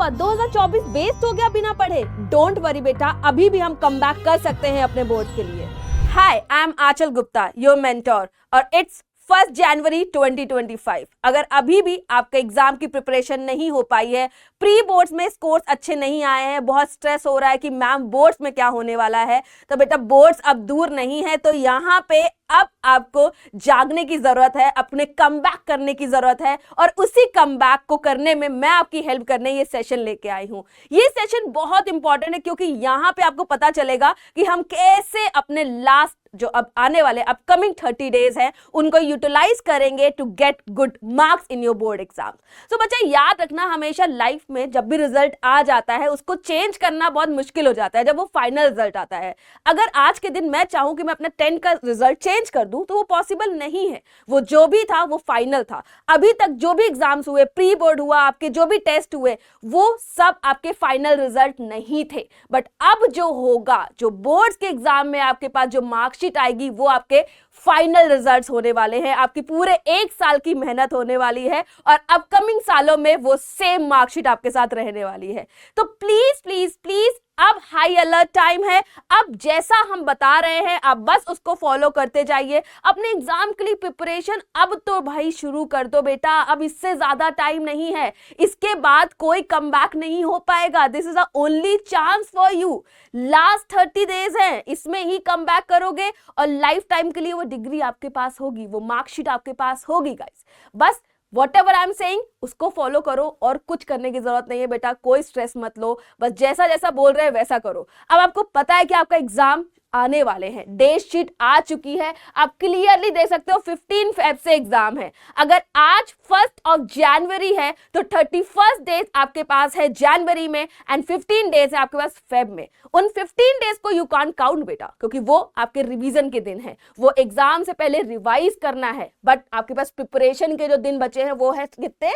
हुआ, 2024 वेस्ट हो गया बिना पढ़े? डोंट वरी बेटा, अभी भी हम कम बैक कर सकते हैं अपने बोर्ड के लिए। Hi, I am Anchal Gupta, your mentor, और इट्स 1 जनवरी 2025। अगर अभी भी आपका एग्जाम की प्रिपरेशन नहीं हो पाई है, प्री बोर्ड्स में स्कोर्स अच्छे नहीं आए हैं, बहुत स्ट्रेस हो रहा है कि मैम बोर्ड्स में क्या होने वाला है, तो बेटा बोर्ड्स अब दूर नहीं है। तो यहाँ पे अब आपको जागने की जरूरत है, अपने कमबैक करने की जरूरत है, और उसी कमबैक को करने में मैं आपकी हेल्प करने ये सेशन लेके आई हूँ। ये सेशन बहुत इंपॉर्टेंट है क्योंकि यहाँ पे आपको पता चलेगा कि हम कैसे अपने लास्ट जो अब आने वाले अपकमिंग 30 डेज हैं उनको यूटिलाइज करेंगे to get good marks in your board exam. So बच्चा याद रखना, हमेशा लाइफ में जब भी रिजल्ट आ जाता है उसको चेंज करना बहुत मुश्किल हो जाता है जब वो फाइनल रिजल्ट आता है। अगर आज के दिन मैं चाहूं कि मैं अपना 10 का रिजल्ट चेंज कर दूं तो वो पॉसिबल नहीं है। वो जो भी था वो फाइनल था। अभी तक जो भी एग्जाम्स हुए, प्री बोर्ड हुआ, आपके जो भी टेस्ट हुए, वो सब आपके फाइनल रिजल्ट नहीं थे। बट अब जो होगा, जो बोर्ड्स के एग्जाम में आपके पास जो मार्कशीट आएगी वो आपके फाइनल रिजल्ट्स होने वाले हैं। आपकी पूरे 1 साल की मेहनत होने वाली है और अपकमिंग सालों में वो सेम मार्कशीट आपके साथ रहने वाली है। तो प्लीज प्लीज प्लीज अब हाई अलर्ट टाइम है। अब जैसा हम बता रहे हैं आप बस उसको फॉलो करते जाइए। अपने एग्जाम के लिए प्रिपरेशन अब तो भाई शुरू कर दो बेटा, अब इससे ज्यादा टाइम नहीं है। इसके बाद कोई कमबैक नहीं हो पाएगा। This is the only chance for you. Last 30 days हैं, इसमें ही कमबैक करोगे और लाइफ टाइम के लिए वो डिग्री आपके पास होगी, वो मार्कशीट आपके पास होगी गाइस। बस Whatever I am saying उसको फॉलो करो और कुछ करने की जरूरत नहीं है बेटा। कोई स्ट्रेस मत लो, बस जैसा जैसा बोल रहे हैं वैसा करो। अब आपको पता है कि आपका एग्जाम आने वाले हैं, डेट शीट आ चुकी है, आप क्लियरली देख सकते हो 15 फेब से एग्जाम है। अगर आज 1 जनवरी है तो 31 डेज आपके पास है जनवरी में एंड 15 डेज है आपके पास फेब में। उन 15 डेज को यू कांट काउंट बेटा, क्योंकि वो आपके रिवीजन के दिन है, वो एग्जाम से पहले रिवाइज करना है। बट आपके पास प्रिपरेशन के जो दिन बचे हैं वो है कितने,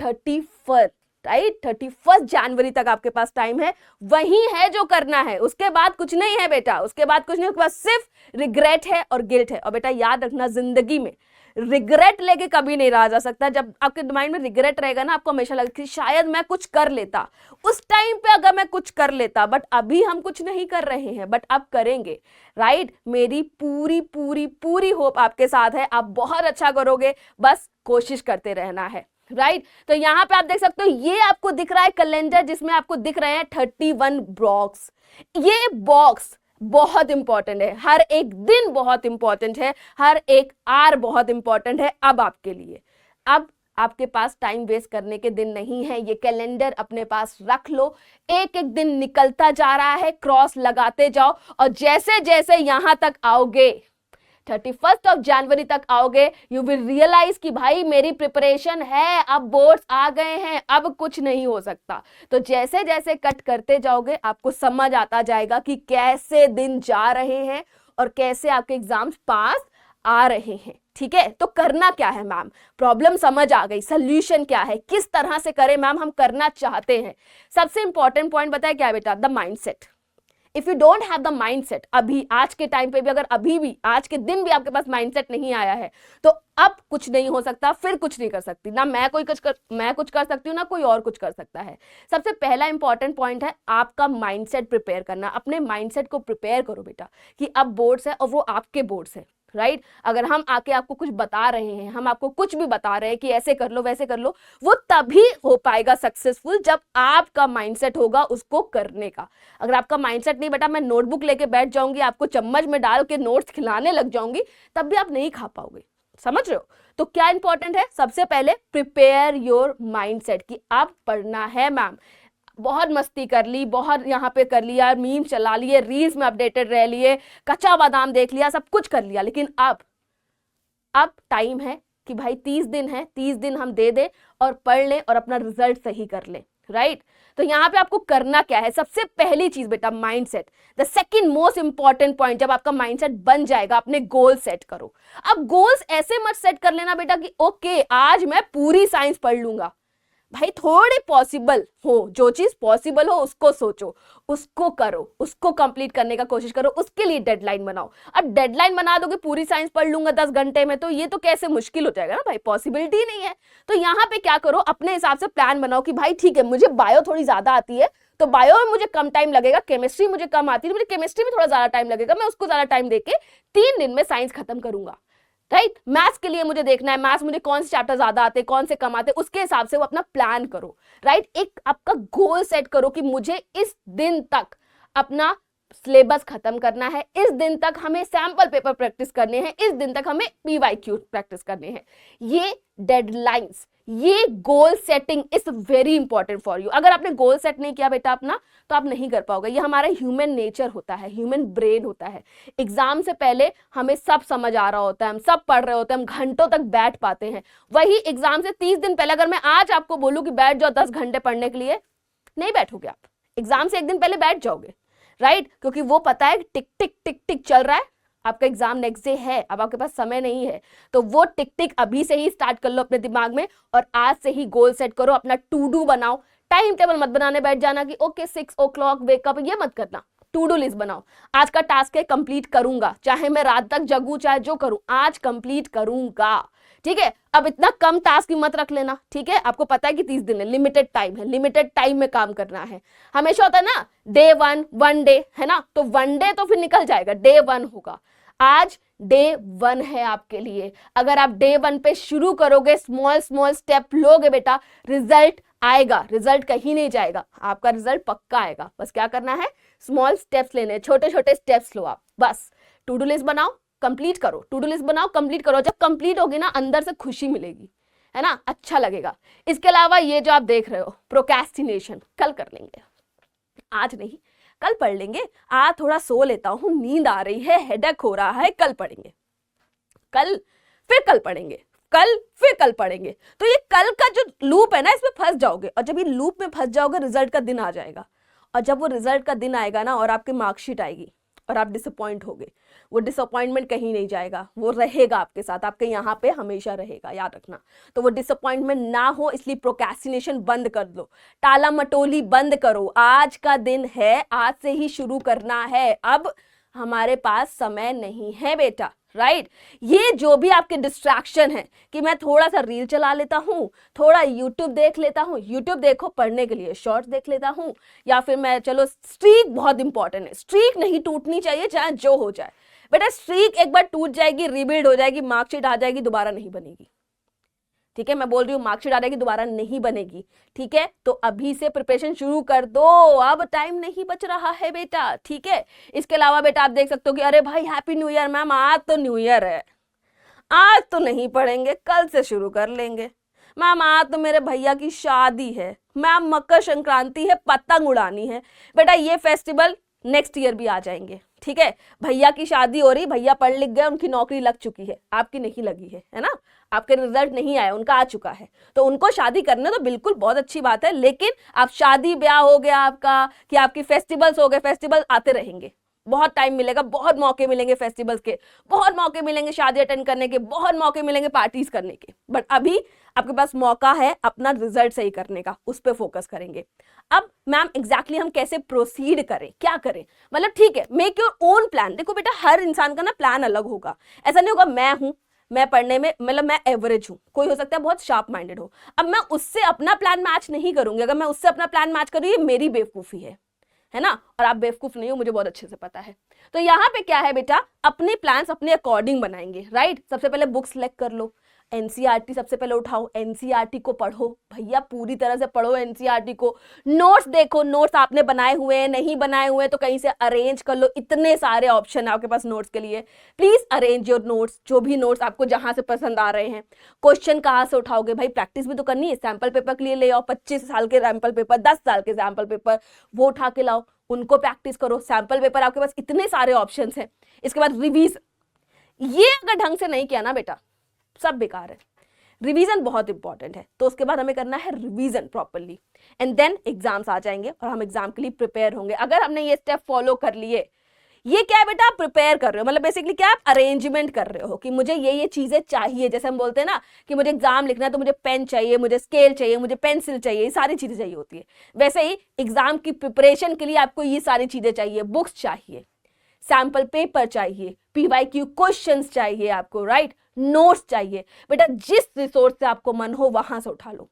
31, राइट। 31 जनवरी तक आपके पास टाइम है, वही है जो करना है। उसके बाद कुछ नहीं है बेटा, उसके बाद कुछ नहीं, उसके बाद सिर्फ रिग्रेट है और गिल्ट है। और बेटा याद रखना, जिंदगी में रिग्रेट लेके कभी नहीं रहा जा सकता। जब आपके माइंड में रिग्रेट रहेगा ना, आपको हमेशा लगेगा कि शायद मैं कुछ कर लेता, उस टाइम पे अगर मैं कुछ कर लेता। बट अभी हम कुछ नहीं कर रहे हैं, बट अब करेंगे, राइट। मेरी पूरी पूरी पूरी होप आपके साथ है, आप बहुत अच्छा करोगे, बस कोशिश करते रहना है, राइट। तो यहां पे आप देख सकते हो, ये आपको दिख रहा है कैलेंडर जिसमें आपको दिख रहे हैं 31 बॉक्स। ये बॉक्स बहुत इंपॉर्टेंट है, हर एक दिन बहुत इंपॉर्टेंट है, हर एक आवर बहुत इंपॉर्टेंट है अब आपके लिए। अब आपके पास टाइम वेस्ट करने के दिन नहीं है, ये कैलेंडर अपने पास रख लो। एक एक दिन निकलता जा रहा है, क्रॉस लगाते जाओ, और जैसे जैसे यहां तक आओगे, 31 जनवरी तक आओगे, यू विल रियलाइज कि भाई मेरी प्रिपरेशन है, अब बोर्ड्स आ गए हैं, अब कुछ नहीं हो सकता। तो जैसे जैसे कट करते जाओगे आपको समझ आता जाएगा कि कैसे दिन जा रहे हैं और कैसे आपके एग्जाम्स पास आ रहे हैं, ठीक है। तो करना क्या है मैम, प्रॉब्लम समझ आ गई, सोल्यूशन क्या है, किस तरह से करें मैम, हम करना चाहते हैं। सबसे इंपॉर्टेंट पॉइंट बताया क्या है बेटा, the mindset. If you don't have the mindset, अभी आज के टाइम पे भी, अगर अभी भी आज के दिन भी आपके पास माइंडसेट नहीं आया है, तो अब कुछ नहीं हो सकता, फिर कुछ नहीं कर सकती ना। मैं कुछ कर सकती हूँ ना कोई और कुछ कर सकता है। सबसे पहला इंपॉर्टेंट पॉइंट है आपका माइंडसेट प्रिपेयर करना। अपने माइंडसेट को प्रिपेयर करो बेटा कि अब बोर्ड्स है और वो आपके बोर्ड्स है, राइट। अगर हम आके आपको कुछ बता रहे हैं, हम आपको कुछ भी बता रहे हैं कि ऐसे कर लो वैसे कर लो, वो तभी हो पाएगा सक्सेसफुल जब आपका माइंडसेट होगा उसको करने का। अगर आपका माइंडसेट नहीं, बेटा मैं नोटबुक लेके बैठ जाऊंगी, आपको चम्मच में डाल के नोट्स खिलाने लग जाऊंगी, तब भी आप नहीं खा पाओगे, समझ रहे हो। तो क्या इंपॉर्टेंट है, सबसे पहले प्रिपेयर योर माइंडसेट कि अब पढ़ना है मैम। बहुत मस्ती कर ली, बहुत यहाँ पे कर लिया, मीम चला लिए, रील्स में अपडेटेड रह लिए, कच्चा बादाम देख लिया, सब कुछ कर लिया, लेकिन अब टाइम है कि भाई 30 दिन है, 30 दिन हम दे दें और पढ़ लें और अपना रिजल्ट सही कर लें, राइट। तो यहाँ पे आपको करना क्या है, सबसे पहली चीज बेटा mindset. The second most important point, जब आपका माइंडसेट बन जाएगा अपने गोल सेट करो। अब गोल्स ऐसे मत सेट कर लेना बेटा कि ओके आज मैं पूरी साइंस पढ़ लूंगा। भाई थोड़े पॉसिबल हो, जो चीज पॉसिबल हो उसको सोचो, उसको करो, उसको कंप्लीट करने का कोशिश करो, उसके लिए डेडलाइन बनाओ। अब डेडलाइन बना दोगे पूरी साइंस पढ़ लूंगा 10 घंटे में, तो ये तो कैसे मुश्किल हो जाएगा ना भाई, पॉसिबिलिटी नहीं है। तो यहाँ पे क्या करो, अपने हिसाब से प्लान बनाओ कि भाई ठीक है मुझे बायो थोड़ी ज्यादा आती है तो बायो में मुझे कम टाइम लगेगा, केमिस्ट्री मुझे कम आती है तो मुझे केमिस्ट्री में थोड़ा ज्यादा टाइम लगेगा, मैं उसको ज्यादा टाइम देके 3 दिन में साइंस खत्म करूंगा। राइट, मैथ्स के लिए मुझे देखना है मैथ्स मुझे कौन से चैप्टर ज्यादा आते हैं कौन से कम आते हैं, उसके हिसाब से वो अपना प्लान करो। राइट, एक आपका गोल सेट करो कि मुझे इस दिन तक अपना सिलेबस खत्म करना है, इस दिन तक हमें सैंपल पेपर प्रैक्टिस करने हैं, इस दिन तक हमें पीवाईक्यू प्रैक्टिस करने हैं। ये डेडलाइंस, ये goal setting is very important for you. अगर आपने गोल सेट नहीं किया बेटा अपना, तो आप नहीं कर पाओगे। ये हमारा ह्यूमन नेचर होता है, ह्यूमन ब्रेन होता है। एग्जाम से पहले हमें सब समझ आ रहा होता है, हम सब पढ़ रहे होते हैं, हम घंटों तक बैठ पाते हैं। वही एग्जाम से 30 दिन पहले अगर मैं आज आपको बोलूं कि बैठ जाओ 10 घंटे पढ़ने के लिए, नहीं बैठोगे आप। एग्जाम से एक दिन पहले बैठ जाओगे, राइट, क्योंकि वो पता है टिक टिक टिक टिक चल रहा है, आपका एग्जाम नेक्स्ट डे है, अब आपके पास समय नहीं है, तो वो टिक टिक अभी से ही स्टार्ट कर लो अपने दिमाग में, और आज से ही गोल सेट करो, अपना टू डू बनाओ। टाइम टेबल मत बनाने बैठ जाना कि ओके 6 o'clock वेकअप, ये मत करना। टू डू लिस्ट बनाओ, आज का टास्क है कंप्लीट करूंगा, चाहे मैं रात तक जगूं चाहे जो करूं, आज कंप्लीट करूंगा। ठीक है, अब इतना कम टास्क भी मत रख लेना। ठीक है, आपको पता है कि 30 दिन है, लिमिटेड टाइम है, लिमिटेड टाइम में काम करना है। हमेशा होता है ना डे 1 डे, है ना, तो 1 डे तो फिर निकल जाएगा, डे 1 होगा। आज डे 1 है आपके लिए। अगर आप डे 1 पे शुरू करोगे, स्मॉल स्मॉल स्टेप लोगे बेटा, रिजल्ट आएगा, रिजल्ट कहीं नहीं जाएगा, आपका रिजल्ट पक्का आएगा। बस क्या करना है, स्मॉल स्टेप्स लेने, छोटे छोटे स्टेप्स लो आप। बस टू डू लिस्ट बनाओ, कंप्लीट करो, टू डू लिस्ट बनाओ, कंप्लीट करो। जब कंप्लीट होगी ना, अंदर से खुशी मिलेगी, है ना, अच्छा लगेगा। इसके अलावा ये जो आप देख रहे हो प्रोक्रेस्टिनेशन, कल कर लेंगे, आज नहीं, कल पढ़ लेंगे, आज थोड़ा सो लेता हूं, नींद आ रही है, हेडेक हो रहा है, कल पढ़ेंगे, कल फिर कल पढ़ेंगे, कल फिर कल पढ़ेंगे। तो ये कल का जो लूप है ना, इसमें फंस जाओगे, और जब ये लूप में फंस जाओगे, रिजल्ट का दिन आ जाएगा, और जब वो रिजल्ट का दिन आएगा ना, और आपकी मार्कशीट आएगी और आप डिसअपॉइंट होगे, वो डिसअपॉइंटमेंट कहीं नहीं जाएगा, वो रहेगा आपके साथ, आपके यहाँ पे हमेशा रहेगा, याद रखना। तो वो डिसअपॉइंटमेंट ना हो, इसलिए प्रोक्रेस्टिनेशन बंद कर दो, टाला मटोली बंद करो। आज का दिन है, आज से ही शुरू करना है, अब हमारे पास समय नहीं है बेटा। राइट, ये जो भी आपके डिस्ट्रैक्शन है कि मैं थोड़ा सा रील चला लेता हूँ, थोड़ा यूट्यूब देख लेता हूँ, यूट्यूब देखो पढ़ने के लिए, शॉर्ट्स देख लेता हूँ, या फिर मैं चलो स्ट्रीक बहुत इंपॉर्टेंट है, स्ट्रीक नहीं टूटनी चाहिए चाहे जो हो जाए बेटा। स्ट्रीक एक बार टूट जाएगी, रिबिल्ड हो जाएगी, मार्कशीट आ जाएगी, दोबारा नहीं बनेगी। ठीक है, मैं बोल रही हूँ मार्कशीट आ जाएगी, दोबारा नहीं बनेगी। ठीक है, तो अभी से प्रिपरेशन शुरू कर दो, अब टाइम नहीं बच रहा है बेटा। ठीक है, इसके अलावा बेटा आप देख सकते हो कि अरे भाई हैप्पी न्यू ईयर मैम, आज तो न्यू ईयर है, आज तो नहीं पढ़ेंगे, कल से शुरू कर लेंगे। मैम आज तो मेरे भैया की शादी है, मैम मकर संक्रांति है, पतंग उड़ानी है। बेटा ये फेस्टिवल नेक्स्ट ईयर भी आ जाएंगे। ठीक है, भैया की शादी हो रही, भैया पढ़ लिख गए, उनकी नौकरी लग चुकी है, आपकी नहीं लगी है ना, आपके रिजल्ट नहीं आया, उनका आ चुका है, तो उनको शादी करने तो बिल्कुल बहुत अच्छी बात है। लेकिन आप शादी ब्याह हो गया आपका, कि आपकी फेस्टिवल्स हो गए, फेस्टिवल आते रहेंगे, बहुत टाइम मिलेगा, बहुत मौके मिलेंगे फेस्टिवल्स के, बहुत मौके मिलेंगे शादी अटेंड करने के, बहुत मौके मिलेंगे पार्टीज करने के। बट अभी आपके पास मौका है अपना रिजल्ट सही करने का, उस पर फोकस करेंगे। अब मैम एग्जैक्टली हम कैसे प्रोसीड करें, क्या करें, मतलब ठीक है, मेक योर ओन प्लान। देखो बेटा हर इंसान का ना प्लान अलग होगा, ऐसा नहीं होगा मैं हूं, मैं पढ़ने में मतलब मैं एवरेज हूं, कोई हो सकता है बहुत शार्प माइंडेड हो, अब मैं उससे अपना प्लान मैच नहीं करूंगी। अगर मैं उससे अपना प्लान मैच करूँ, ये मेरी बेवकूफी है ना, और आप बेवकूफ नहीं हो, मुझे बहुत अच्छे से पता है। तो यहाँ पे क्या है बेटा, अपने प्लान्स अपने अकॉर्डिंग बनाएंगे। राइट, सबसे पहले बुक सेलेक्ट कर लो, एनसीईआरटी सबसे पहले उठाओ, एनसीईआरटी को पढ़ो भैया, पूरी तरह से पढ़ो एनसीईआरटी को। नोट्स देखो, नोट्स आपने बनाए हुए हैं, नहीं बनाए हुए तो कहीं से अरेंज कर लो, इतने सारे ऑप्शन है आपके पास नोट्स के लिए। प्लीज अरेंज योर नोट्स, जो भी नोट्स आपको जहां से पसंद आ रहे हैं। क्वेश्चन कहाँ से उठाओगे भाई, प्रैक्टिस भी तो करनी है, सैंपल पेपर के लिए ले आओ, 25 साल के सैंपल पेपर, 10 साल के सैंपल पेपर, वो उठा के लाओ, उनको प्रैक्टिस करो। सैंपल पेपर आपके पास इतने सारे ऑप्शन है। इसके बाद रिवीज, ये अगर ढंग से नहीं किया ना बेटा, सब बेकार है। रिवीजन बहुत इंपॉर्टेंट है, तो उसके बाद हमें करना है revision properly, and then exams आ जाएंगे और हम एग्जाम के लिए प्रिपेयर होंगे। अगर हमने ये स्टेप फॉलो कर लिए, ये क्या है बेटा, आप प्रिपेयर कर रहे हो, मतलब बेसिकली क्या आप अरेंजमेंट कर रहे हो कि मुझे ये चीजें चाहिए। जैसे हम बोलते हैं ना कि मुझे एग्जाम लिखना है तो मुझे पेन चाहिए, मुझे स्केल चाहिए, मुझे पेंसिल चाहिए, ये सारी चीजें चाहिए होती है। वैसे ही एग्जाम की प्रिपरेशन के लिए आपको ये सारी चीजें चाहिए, बुक्स चाहिए, सैंपल पेपर चाहिए, पीवाईक्यू क्वेश्चंस चाहिए आपको, राइट, नोट्स चाहिए। बेटा जिस रिसोर्स से आपको मन हो वहां से उठा लो।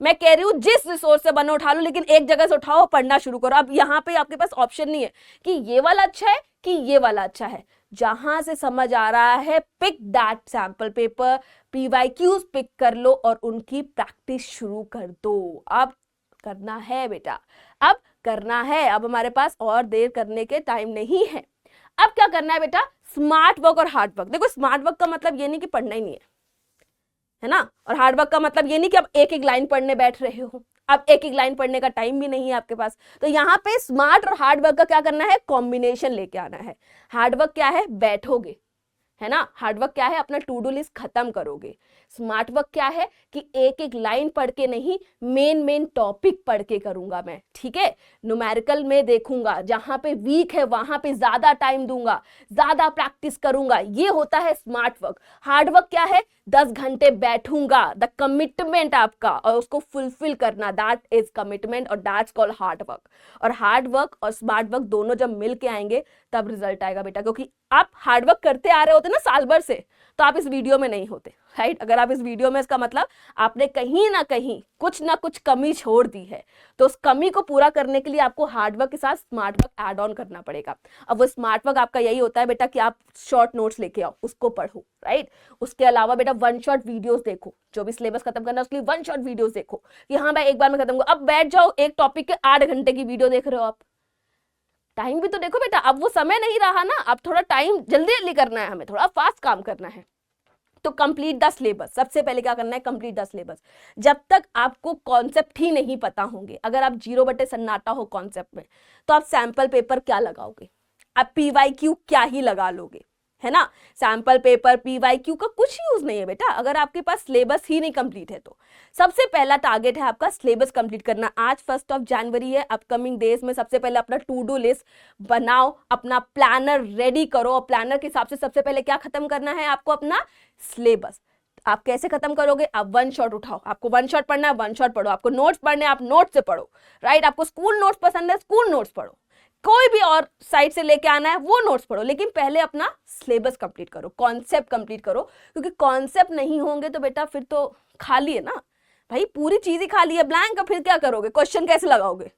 मैं कह रही हूं जिस रिसोर्स से बनो उठा लो, लेकिन एक जगह से उठाओ, पढ़ना शुरू करो। अब यहाँ पे आपके पास ऑप्शन नहीं है कि ये वाला अच्छा है कि ये वाला अच्छा है। जहां से समझ आ रहा है, pick that sample paper, PYQs pick कर लो और उनकी प्रैक्टिस शुरू कर दो। अब करना है बेटा, अब करना है, अब हमारे पास और देर करने के टाइम नहीं है। अब क्या करना है बेटा, स्मार्ट वर्क और हार्ड वर्क। देखो स्मार्ट वर्क का मतलब ये नहीं कि पढ़ना ही नहीं है ना, और हार्ड वर्क का मतलब ये नहीं कि आप एक एक लाइन पढ़ने बैठ रहे हो। अब एक एक लाइन पढ़ने का टाइम भी नहीं है आपके पास। तो यहाँ पे स्मार्ट और हार्ड वर्क का क्या करना है, कॉम्बिनेशन लेके आना है। हार्ड वर्क क्या है, बैठोगे, है ना। हार्ड वर्क क्या है, अपना टू डू लिस्ट खत्म करोगे। स्मार्ट वर्क क्या है कि एक एक लाइन पढ़ के नहीं, मेन टॉपिक पढ़ के करूंगा मैं, ठीक है। न्यूमेरिकल में देखूंगा, जहां पे वीक है वहां पे ज्यादा टाइम दूंगा, ज्यादा प्रैक्टिस करूंगा, ये होता है स्मार्ट वर्क। हार्ड वर्क क्या है, 10 घंटे बैठूंगा, द कमिटमेंट आपका, और उसको फुलफिल करना, दैट इज कमिटमेंट और दैट्स कॉल्ड हार्ड वर्क। और हार्ड वर्क और स्मार्ट वर्क दोनों जब मिल के आएंगे तब रिजल्ट आएगा बेटा, क्योंकि आप हार्ड वर्क करते आ रहे होते ना साल भर से, तो आप इस वीडियो में नहीं होते, राइट। अगर आप इस वीडियो में, इसका मतलब आपने कहीं ना कहीं कुछ ना कुछ कमी छोड़ दी है। तो उस कमी को पूरा करने के लिए आपको हार्ड वर्क के साथ स्मार्ट वर्क ऐड ऑन करना पड़ेगा। अब वो स्मार्ट वर्क आपका यही होता है बेटा कि आप शॉर्ट नोट्स लेके आओ, उसको पढ़ो, राइट। उसके अलावा बेटा वन शॉट वीडियोस देखो, जो भी सिलेबस खत्म करना है उसके लिए वन शॉट वीडियोस देखो कि हाँ मैं एक बार में खत्म करूँ। अब बैठ जाओ, एक टॉपिक के 8 घंटे की वीडियो देख रहे हो आप, टाइम भी तो देखो बेटा। अब वो समय नहीं रहा ना, अब थोड़ा टाइम जल्दी जल्दी करना है, हमें थोड़ा फास्ट काम करना है। तो कंप्लीट द सिलेबस, सबसे पहले क्या करना है, कंप्लीट द सिलेबस। जब तक आपको कॉन्सेप्ट ही नहीं पता होंगे, अगर आप 0/सन्नाटा हो कॉन्सेप्ट में, तो आप सैंपल पेपर क्या लगाओगे, आप पीवाईक्यू क्या ही लगा लोगे, है ना। सैंपल पेपर पीवाईक्यू का कुछ यूज नहीं है बेटा, अगर आपके पास सिलेबस ही नहीं कंप्लीट है तो। सबसे पहला टारगेट है आपका सिलेबस कंप्लीट करना। आज 1 जनवरी है, अपकमिंग डेज में सबसे पहले अपना टू डू लिस्ट बनाओ, अपना प्लानर रेडी करो, और प्लानर के हिसाब से सबसे पहले क्या खत्म करना है आपको, अपना सिलेबस। आप कैसे खत्म करोगे, आप वन शॉट उठाओ, आपको वन शॉट पढ़ना है वन शॉट पढ़ो, आपको नोट्स पढ़ने आप नोट्स से पढ़ो, राइट। आपको स्कूल नोट्स पसंद है स्कूल नोट्स पढ़ो, कोई भी और साइट से लेके आना है वो नोट्स पढ़ो, लेकिन पहले अपना सिलेबस कंप्लीट करो, कॉन्सेप्ट कंप्लीट करो। क्योंकि कॉन्सेप्ट नहीं होंगे तो बेटा फिर तो खाली है ना भाई, पूरी चीज ही खाली है, ब्लैंक है, फिर क्या करोगे, क्वेश्चन कैसे लगाओगे।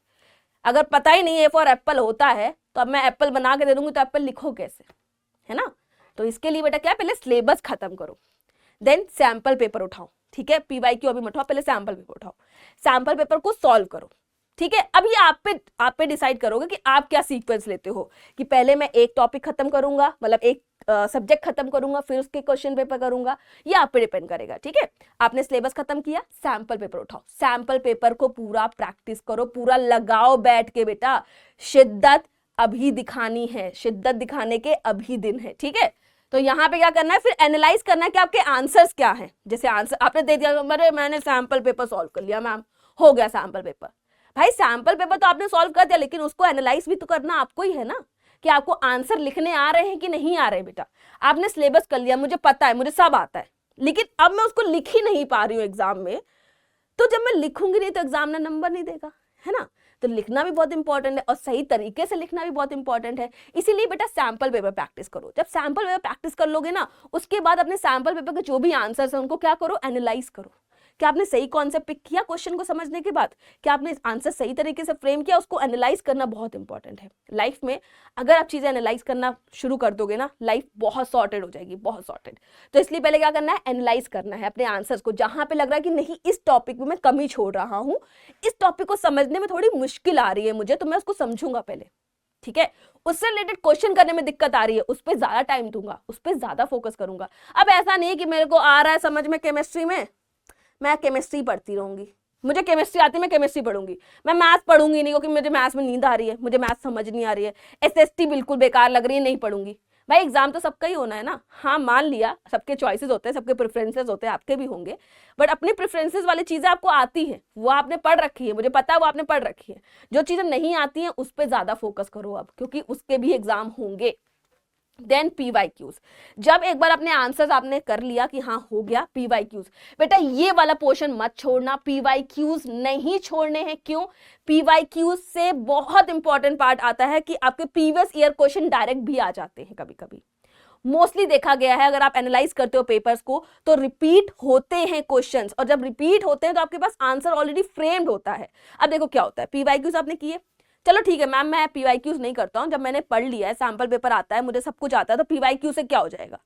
अगर पता ही नहीं है फॉर एप्पल होता है तो अब मैं एप्पल बना के दे दूंगी तो एप्पल लिखो कैसे, है ना। तो इसके लिए बेटा क्या, पहले सिलेबस खत्म करो, देन सैंपल पेपर उठाओ, ठीक है। पीवाईक्यू अभी मत उठाओ, पहले सैंपल पेपर उठाओ, सैंपल पेपर को सॉल्व करो, ठीक है। अभी आप पे डिसाइड करोगे कि आप क्या सीक्वेंस लेते हो, कि पहले मैं एक टॉपिक खत्म करूंगा, मतलब एक सब्जेक्ट खत्म करूंगा, फिर उसके क्वेश्चन पेपर करूंगा, ये आप पे डिपेंड करेगा, ठीक है। आपने सिलेबस खत्म किया, सैंपल पेपर उठाओ, सैंपल पेपर को पूरा प्रैक्टिस करो, पूरा लगाओ बैठ के बेटा। शिद्दत अभी दिखानी है, शिद्दत दिखाने के अभी दिन है, ठीक है। तो यहाँ पे क्या करना है, फिर एनालाइज करना है कि आपके आंसर्स क्या हैं। जैसे आंसर आपने दे दिया, मैंने सैंपल पेपर सॉल्व कर लिया मैम, हो गया सैंपल पेपर। भाई सैंपल पेपर तो आपने सॉल्व कर दिया, लेकिन उसको एनालाइज भी तो करना आपको ही है ना, कि आपको आंसर लिखने आ रहे हैं कि नहीं आ रहे। बेटा आपने सिलेबस कर लिया, मुझे पता है, मुझे सब आता है, लेकिन अब मैं उसको लिख ही नहीं पा रही हूँ एग्जाम में, तो जब मैं लिखूंगी नहीं तो एग्जाम में नंबर नहीं देगा, है ना। तो लिखना भी बहुत इंपॉर्टेंट है और सही तरीके से लिखना भी बहुत इंपॉर्टेंट है। इसीलिए बेटा सैंपल पेपर प्रैक्टिस करो। जब सैंपल पेपर प्रैक्टिस कर लोगे ना, उसके बाद अपने सैंपल पेपर के जो भी आंसर्स हैं उनको क्या करो, एनालाइज करो। क्या आपने सही कॉन्सेप्ट पिक किया क्वेश्चन को समझने के बाद, क्या आपने आंसर सही तरीके से फ्रेम किया, उसको एनालाइज करना बहुत इंपॉर्टेंट है। लाइफ में अगर आप चीजें एनालाइज करना शुरू कर दोगे ना, लाइफ बहुत सॉर्टेड हो जाएगी, बहुत सॉर्टेड। तो इसलिए पहले क्या करना है, एनालाइज करना है अपने आंसर्स को, जहां पे लग रहा है कि नहीं इस टॉपिक में मैं कमी छोड़ रहा हूं, इस टॉपिक को समझने में थोड़ी मुश्किल आ रही है मुझे, तो मैं उसको समझूंगा पहले, ठीक है। उससे रिलेटेड क्वेश्चन करने में दिक्कत आ रही है, उस पर ज्यादा टाइम दूंगा, उस पर ज्यादा फोकस करूंगा। अब ऐसा नहीं है कि मेरे को आ रहा है समझ में केमिस्ट्री में, मैं केमिस्ट्री पढ़ती रहूंगी, मुझे केमिस्ट्री आती है मैं केमिस्ट्री पढ़ूंगी, मैं मैथ पढ़ूंगी नहीं क्योंकि मुझे मैथ्स में नींद आ रही है, मुझे मैथ समझ नहीं आ रही है, एसएसटी बिल्कुल बेकार लग रही है, नहीं पढ़ूंगी। भाई एग्जाम तो सबका ही होना है ना। हाँ मान लिया सबके चॉइसेस होते हैं, सबके प्रेफरेंसेस होते हैं, आपके भी होंगे, बट अपनी प्रेफरेंसेस वाली चीजें आपको आती हैं, वो आपने पढ़ रखी है, मुझे पता है वो आपने पढ़ रखी है। जो चीजें नहीं आती हैं उस पर ज्यादा फोकस करो अब, क्योंकि उसके भी एग्जाम होंगे। देन पीवाईक्यूज, जब एक बार अपने आंसर्स आपने कर लिया कि हाँ हो गया, पीवाईक्यूज बेटा ये वाला पोर्शन मत छोड़ना, पीवाईक्यूज नहीं छोड़ने हैं। क्यों? पीवाईक्यूज से बहुत इंपॉर्टेंट पार्ट आता है कि आपके प्रीवियस ईयर क्वेश्चन डायरेक्ट भी आ जाते हैं कभी कभी। मोस्टली देखा गया है, अगर आप एनालाइज करते हो पेपर्स को तो रिपीट होते हैं क्वेश्चंस, और जब रिपीट होते हैं तो आपके पास आंसर ऑलरेडी फ्रेम्ड होता है। अब देखो क्या होता है, पीवाईक्यूज आपने किए, चलो ठीक है मैम मैं पीवाईक्यूज नहीं करता हूं, जब मैंने पढ़ लिया है, सैंपल पेपर आता है, मुझे सब कुछ आता है, तो पीवाईक्यू से क्या हो जाएगा,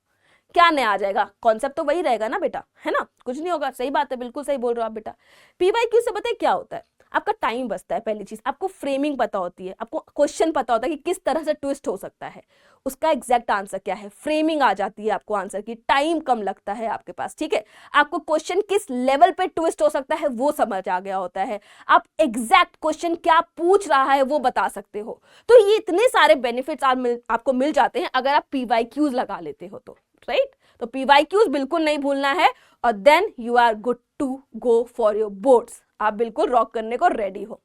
क्या नया आ जाएगा? कॉन्सेप्ट तो वही रहेगा ना बेटा, है ना, कुछ नहीं होगा। सही बात है, बिल्कुल सही बोल रहे हो आप बेटा। पीवाईक्यू से पता है क्या होता है, आपका टाइम बचता है। पहली चीज, आपको फ्रेमिंग पता होती है, आपको क्वेश्चन पता होता है कि किस तरह से ट्विस्ट हो सकता है, उसका एग्जैक्ट आंसर क्या है, फ्रेमिंग आ जाती है आपको आंसर की, टाइम कम लगता है आपके पास, ठीक है। आपको क्वेश्चन किस लेवल पे ट्विस्ट हो सकता है वो समझ आ गया होता है, आप एग्जैक्ट क्वेश्चन क्या पूछ रहा है वो बता सकते हो। तो ये इतने सारे बेनिफिट्स आपको मिल जाते हैं अगर आप पीवाईक्यूज लगा लेते हो तो, राइट। तो पीवाईक्यूज बिल्कुल नहीं भूलना है, और then you are good to go for your boards, आप बिल्कुल रॉक करने को रेडी हो,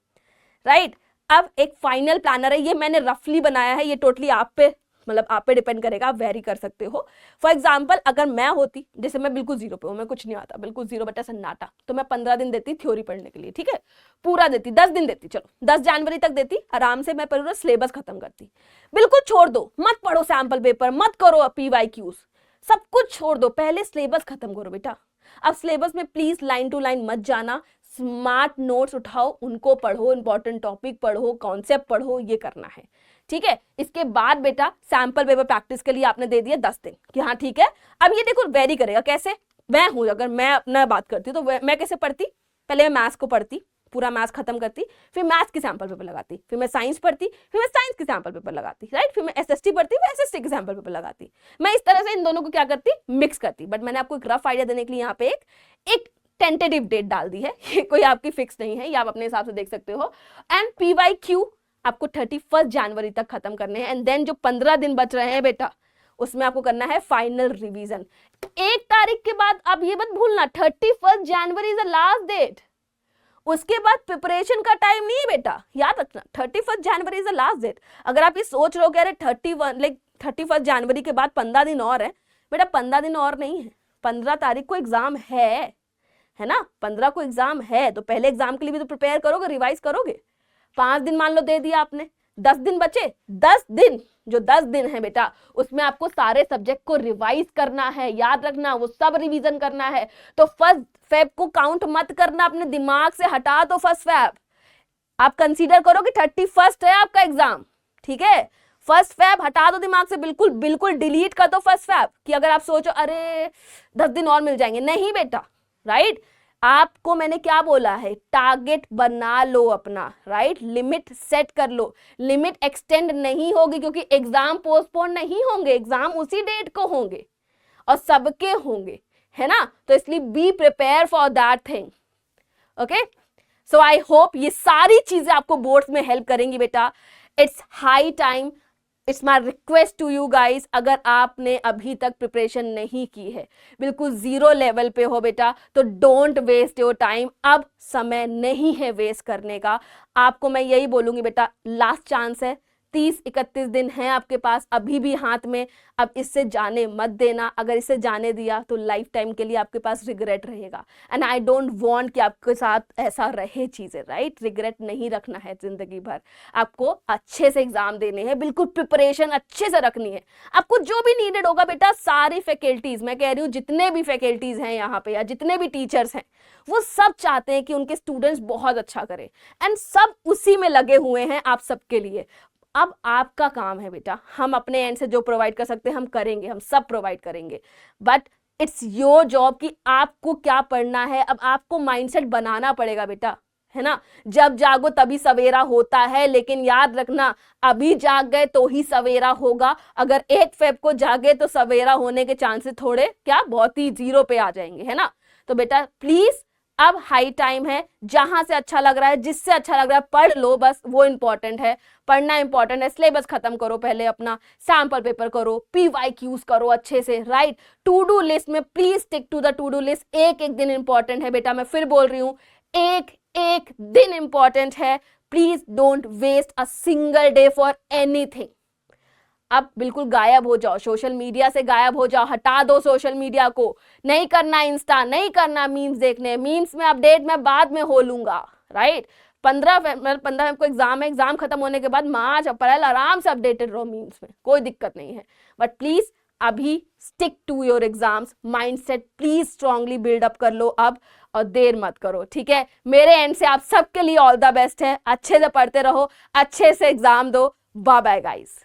राइट। अब एक फाइनल प्लानर है, ये मैंने रफली बनाया है, ये टोटली आप पे, मतलब आप पे डिपेंड करेगा, आप वेरी कर सकते हो। फॉर एग्जाम्पल अगर मैं होती, जैसे मैं बिल्कुल जीरो पे हूँ, मैं कुछ नहीं आता, बिल्कुल जीरो बटा सन्नाटा, तो मैं 15 दिन देती थ्योरी पढ़ने के लिए, ठीक है, पूरा देती, 10 दिन देती, चलो 10 जनवरी तक देती, आराम से मैं पूरा सिलेबस खत्म करती। बिल्कुल छोड़ दो, मत पढ़ो सैंपल पेपर, मत करो पीवाईक्यूज, सब कुछ छोड़ दो, पहले सिलेबस खत्म करो बेटा। अब सिलेबस में प्लीज लाइन टू लाइन मत जाना, स्मार्ट नोट्स उठाओ, उनको पढ़ो, इंपॉर्टेंट टॉपिक पढ़ो, कॉन्सेप्ट पढ़ो, ये करना है, ठीक है। इसके बाद बेटा सैंपल पेपर प्रैक्टिस के लिए आपने दे दिया 10 दिन कि हाँ ठीक है। अब ये देखो वेरी करेगा कैसे, मैं हूं, अगर मैं अपना बात करती तो मैं कैसे पढ़ती, पहले मैं मैथ्स को पढ़ती, पूरा मैथ्स खत्म करती, फिर मैथ्स की सैंपल पेपर लगाती, फिर मैं साइंस पढ़ती, फिर मैं साइंस की सैंपल पेपर लगाती, राइट, फिर मैं एसएसटी पढ़ती, फिर एसएसटी की सैंपल पेपर लगाती। मैं इस तरह से इन दोनों को क्या करती, मिक्स करती। बट मैंने आपको एक रफ आइडिया देने के लिए यहाँ पे एक टेंटेटिव डेट डाल दी है, ये कोई आपकी फिक्स नहीं है, ये आप अपने हिसाब से देख सकते हो। एंड पीवाईक्यू आपको 31 जनवरी तक खत्म करने हैं, एंड देन जो 15 दिन बच रहे हैं बेटा उसमें आपको करना है फाइनल रिवीजन। 1 तारीख के बाद आप ये मत भूलना 31 January is the last date, उसके बाद प्रिपरेशन का टाइम नहीं है बेटा, याद रखना 31 January is the last date. अगर आप ये सोच रहे हो कि अरे 31 जनवरी के बाद 15 दिन और है, बेटा 15 दिन और नहीं है, 15 तारीख को एग्जाम है ना, 15 को एग्जाम है, तो पहले एग्जाम के लिए भी तो प्रिपेयर करोगे, रिवाइज करोगे। 5 दिन मान लो दे दिया आपने, 10 दिन बचे, 10 दिन, जो 10 दिन है बेटा उसमें आपको सारे सब्जेक्ट को रिवाइज करना है, याद रखना वो सब रिवीजन करना है। तो 1 फेब को काउंट मत करना, अपने दिमाग से हटा दो 1 फेब, आप कंसीडर करो कि 31 है आपका एग्जाम, ठीक है। 1 फेब हटा दो दिमाग से, बिल्कुल बिल्कुल डिलीट कर दो 1 फेब, कि अगर आप सोचो अरे 10 दिन और मिल जाएंगे, नहीं बेटा, राइट। आपको मैंने क्या बोला है, टारगेट बना लो अपना, राइट, लिमिट सेट कर लो। लिमिट एक्सटेंड नहीं होगी क्योंकि एग्जाम पोस्टपोन नहीं होंगे, एग्जाम उसी डेट को होंगे और सबके होंगे, है ना, तो इसलिए be prepare for that thing, okay. So I hope ये सारी चीजें आपको बोर्ड्स में हेल्प करेंगी बेटा। It's high time, it's my request to you guys, अगर आपने अभी तक प्रिपरेशन नहीं की है, बिल्कुल जीरो लेवल पे हो बेटा, तो डोंट वेस्ट योर टाइम, अब समय नहीं है वेस्ट करने का। आपको मैं यही बोलूंगी बेटा, लास्ट चांस है, 30-31 दिन है आपके पास अभी भी हाथ में, अब इससे जाने मत देना। अगर इससे जाने दिया तो लाइफ टाइम के लिए आपके पास रिग्रेट रहेगा, एंड आई डोंट वांट कि आपके साथ ऐसा रहे चीजें, राइट। रिग्रेट नहीं रखना है जिंदगी भर, आपको अच्छे से एग्जाम देने हैं, बिल्कुल प्रिपरेशन अच्छे से रखनी है। आपको जो भी नीडेड होगा बेटा, सारी फैकल्टीज, मैं कह रही हूँ जितने भी फैकल्टीज हैं यहाँ पे या जितने भी टीचर्स हैं, वो सब चाहते हैं कि उनके स्टूडेंट्स बहुत अच्छा करें, एंड सब उसी में लगे हुए हैं आप सबके लिए। अब आपका काम है बेटा, हम अपने एंड से जो प्रोवाइड कर सकते हैं हम करेंगे, हम सब प्रोवाइड करेंगे, बट इट्स योर जॉब कि आपको क्या पढ़ना है। अब आपको माइंडसेट बनाना पड़ेगा बेटा, है ना। जब जागो तभी सवेरा होता है, लेकिन याद रखना अभी जाग गए तो ही सवेरा होगा। अगर 1 फेब को जागे तो सवेरा होने के चांसेस थोड़े क्या बहुत ही जीरो पे आ जाएंगे, है ना। तो बेटा प्लीज अब हाई टाइम है, जहां से अच्छा लग रहा है, जिससे अच्छा लग रहा है पढ़ लो, बस वो इंपॉर्टेंट है, पढ़ना इंपॉर्टेंट है। सिलेबस खत्म करो पहले अपना, सैंपल पेपर करो, PYQs करो अच्छे से, राइट। टू डू लिस्ट में please stick to the to do list. एक एक दिन इंपॉर्टेंट है बेटा, मैं फिर बोल रही हूं, एक एक दिन इंपॉर्टेंट है। Please don't waste a single day for anything. अब बिल्कुल गायब हो जाओ, सोशल मीडिया से गायब हो जाओ, हटा दो सोशल मीडिया को। नहीं करना इंस्टा, नहीं करना मीम्स देखने, मीम्स में अपडेट मैं बाद में हो लूंगा, राइट। 15 को एग्जाम है, एग्जाम खत्म होने के बाद मार्च अप्रैल आराम से अपडेटेड रहो मीम्स में, कोई दिक्कत नहीं है। बट प्लीज अभी stick to your exams, mindset please strongly build up कर लो अब, और देर मत करो, ठीक है। मेरे एंड से आप सबके लिए ऑल द बेस्ट है, अच्छे से पढ़ते रहो, अच्छे से एग्जाम दो। Bye bye guys.